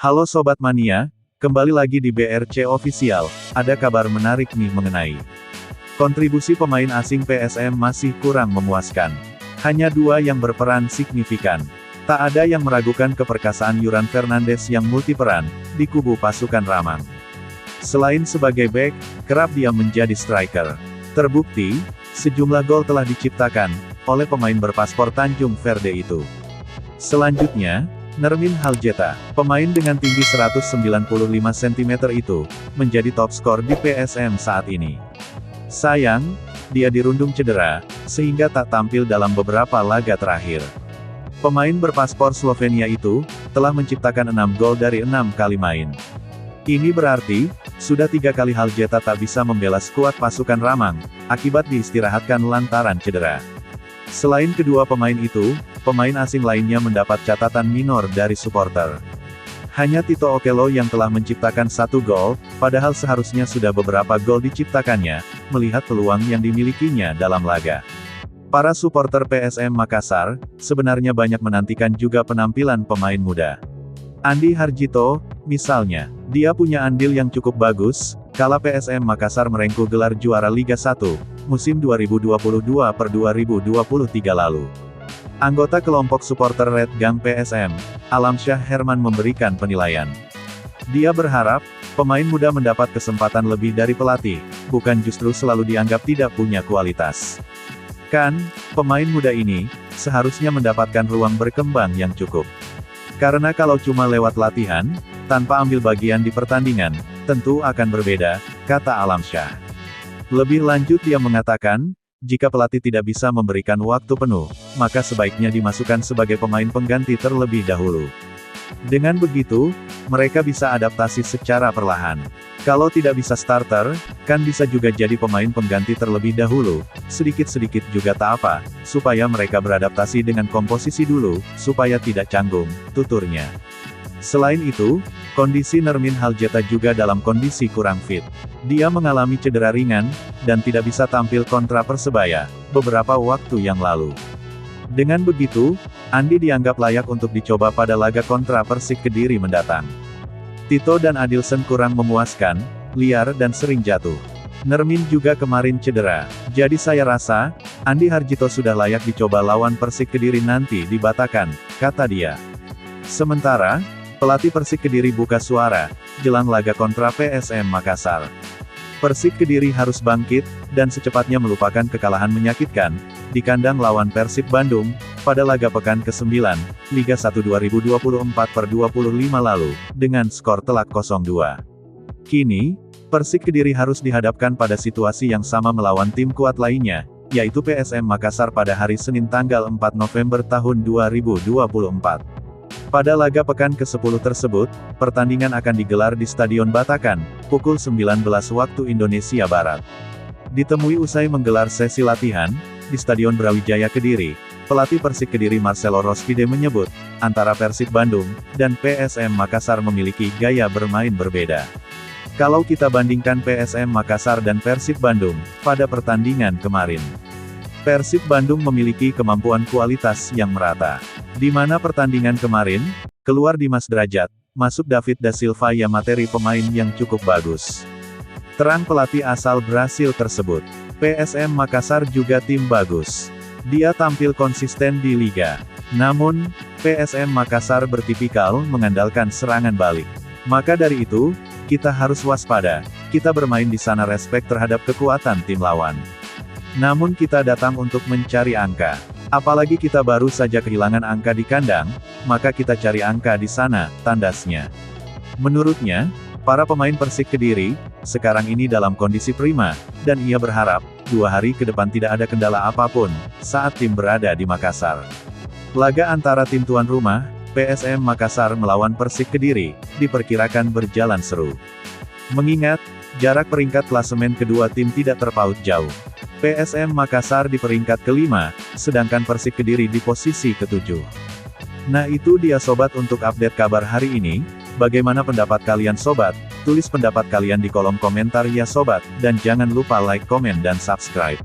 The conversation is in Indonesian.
Halo Sobat Mania, kembali lagi di BRC Official, ada kabar menarik nih mengenai kontribusi pemain asing PSM masih kurang memuaskan. Hanya dua yang berperan signifikan. Tak ada yang meragukan keperkasaan Yuran Fernandes yang multiperan, di kubu pasukan Ramang. Selain sebagai bek, kerap dia menjadi striker. Terbukti, sejumlah gol telah diciptakan, oleh pemain berpaspor Tanjung Verde itu. Selanjutnya, Nermin Haljeta, pemain dengan tinggi 195 cm itu, menjadi top skor di PSM saat ini. Sayang, dia dirundung cedera, sehingga tak tampil dalam beberapa laga terakhir. Pemain berpaspor Slovenia itu, telah menciptakan 6 gol dari 6 kali main. Ini berarti, sudah 3 kali Haljeta tak bisa membela skuad pasukan Ramang, akibat diistirahatkan lantaran cedera. Selain kedua pemain itu, pemain asing lainnya mendapat catatan minor dari supporter. Hanya Tito Okello yang telah menciptakan 1 gol, padahal seharusnya sudah beberapa gol diciptakannya, melihat peluang yang dimilikinya dalam laga. Para supporter PSM Makassar, sebenarnya banyak menantikan juga penampilan pemain muda. Andi Harjito, misalnya, dia punya andil yang cukup bagus, kala PSM Makassar merengkuh gelar juara Liga 1, musim 2022-2023 lalu. Anggota kelompok supporter Red Gang PSM, Alamsyah Herman memberikan penilaian. Dia berharap, pemain muda mendapat kesempatan lebih dari pelatih, bukan justru selalu dianggap tidak punya kualitas. Kan, pemain muda ini, seharusnya mendapatkan ruang berkembang yang cukup. Karena kalau cuma lewat latihan, tanpa ambil bagian di pertandingan, tentu akan berbeda, kata Alamsyah. Lebih lanjut dia mengatakan, jika pelatih tidak bisa memberikan waktu penuh, maka sebaiknya dimasukkan sebagai pemain pengganti terlebih dahulu. Dengan begitu, mereka bisa adaptasi secara perlahan. Kalau tidak bisa starter, kan bisa juga jadi pemain pengganti terlebih dahulu, sedikit-sedikit juga tak apa, supaya mereka beradaptasi dengan komposisi dulu, supaya tidak canggung, tuturnya. Selain itu, kondisi Nermin Haljeta juga dalam kondisi kurang fit. Dia mengalami cedera ringan, dan tidak bisa tampil kontra Persebaya, beberapa waktu yang lalu. Dengan begitu, Andi dianggap layak untuk dicoba pada laga kontra Persik Kediri mendatang. Tito dan Adilson kurang memuaskan, liar dan sering jatuh. Nermin juga kemarin cedera, jadi saya rasa, Andi Harjito sudah layak dicoba lawan Persik Kediri nanti di Batakkan, kata dia. Sementara, pelatih Persik Kediri buka suara, jelang laga kontra PSM Makassar. Persik Kediri harus bangkit, dan secepatnya melupakan kekalahan menyakitkan, di kandang lawan Persib Bandung, pada laga pekan ke-9, Liga 1 2024/25 lalu, dengan skor telak 0-2. Kini, Persik Kediri harus dihadapkan pada situasi yang sama melawan tim kuat lainnya, yaitu PSM Makassar pada hari Senin tanggal 4 November tahun 2024. Pada laga pekan ke-10 tersebut, pertandingan akan digelar di Stadion Batakkan, pukul 19 waktu Indonesia Barat. Ditemui usai menggelar sesi latihan, di Stadion Brawijaya Kediri, pelatih Persik Kediri Marcelo Rospide menyebut, antara Persib Bandung, dan PSM Makassar memiliki gaya bermain berbeda. Kalau kita bandingkan PSM Makassar dan Persib Bandung, pada pertandingan kemarin, Persib Bandung memiliki kemampuan kualitas yang merata. Di mana pertandingan kemarin, keluar Dimas Drajat, masuk David da Silva yang materi pemain yang cukup bagus. Terang pelatih asal Brasil tersebut, PSM Makassar juga tim bagus. Dia tampil konsisten di liga. Namun, PSM Makassar bertipikal mengandalkan serangan balik. Maka dari itu, kita harus waspada, kita bermain di sana respek terhadap kekuatan tim lawan. Namun kita datang untuk mencari angka. Apalagi kita baru saja kehilangan angka di kandang, maka kita cari angka di sana, tandasnya. Menurutnya, para pemain Persik Kediri, sekarang ini dalam kondisi prima, dan ia berharap, 2 hari ke depan tidak ada kendala apapun, saat tim berada di Makassar. Laga antara tim tuan rumah, PSM Makassar melawan Persik Kediri, diperkirakan berjalan seru. Mengingat, jarak peringkat klasemen kedua tim tidak terpaut jauh. PSM Makassar di peringkat ke-5, sedangkan Persik Kediri di posisi ke-7. Nah itu dia sobat untuk update kabar hari ini, bagaimana pendapat kalian sobat? Tulis pendapat kalian di kolom komentar ya sobat, dan jangan lupa like, komen dan subscribe.